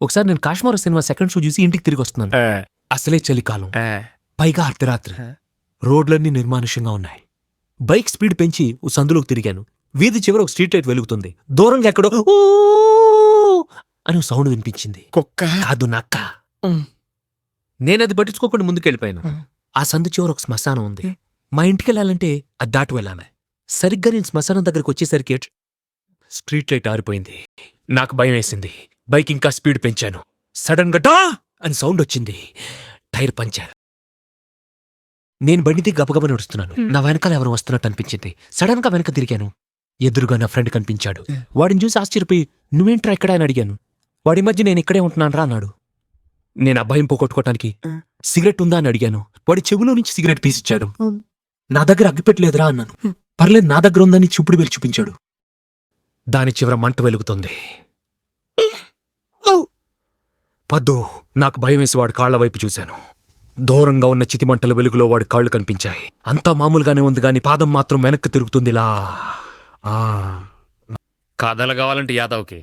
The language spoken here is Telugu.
ఒకసారి నేను కాశ్మీర్ సినిమా సెకండ్ షో చూసి ఇంటికి తిరిగి వస్తున్నాను. అసలే చలికాలం, పైగా అర్ధరాత్రి. రోడ్లన్నీ నిర్మానుష్యంగా ఉన్నాయి. బైక్ స్పీడ్ పెంచి ఓ సందులోకి తిరిగాను. వీధి చివర ఒక స్ట్రీట్ లైట్ వెలుగుతుంది. దూరంగా ఎక్కడో ఊ అని సౌండ్ వినిపించింది. కుక్క కాదు, నక్క. నేనది పట్టించుకోకుండా ముందుకెళ్ళిపోయాను. ఆ సందు చివర ఒక శ్మశానం ఉంది. మా ఇంటికి వెళ్ళాలంటే అది దాటి వెళ్ళాలి. సరిగ్గా నేను శ్మశానం దగ్గరికి వచ్చేసరికి స్ట్రీట్ లైట్ ఆరిపోయింది. నాకు భయం వేసింది. బైక్ ఇంకా స్పీడ్ పెంచాను. సడన్ గా డా అని సౌండ్ వచ్చింది. Tyre puncture. నేను బండిది గబగబా నడుస్తున్నాను. నా వెనకాల ఎవరు వస్తున్నట్టు అనిపించింది. సడన్ గా వెనక తిరిగాను. ఎదురుగా నా ఫ్రెండ్ కనిపించాడు. వాడిని చూసి ఆశ్చర్యపోయి నువ్వేంట్రా ఇక్కడ అని అడిగాను. వాడి మధ్య నేను ఇక్కడే ఉంటున్నాను రా అన్నాడు. నేను ఆ భయం పోగొట్టుకోవటానికి సిగరెట్ ఉందా అని అడిగాను. వాడి చెవిలో నుంచి సిగరెట్ తీసిచ్చాడు. నా దగ్గర అగ్గిపెట్టలేదురా అన్నాను. పర్లేదు, నా దగ్గర ఉందని చూపుడు వేలు చూపించాడు. దాని చివర మంట వెలుగుతుంది. పద్దు, నాకు భయం వేసి వాడి కాళ్ల వైపు చూశాను. దూరంగా ఉన్న చితిమంటల వెలుగులో వాడి కాళ్ళు కనిపించాయి. అంతా మామూలుగానే ఉంది గాని పాదం మాత్రం వెనక్కి తిరుగుతుందిలా. కథలు కావాలంటే యాదవ్కి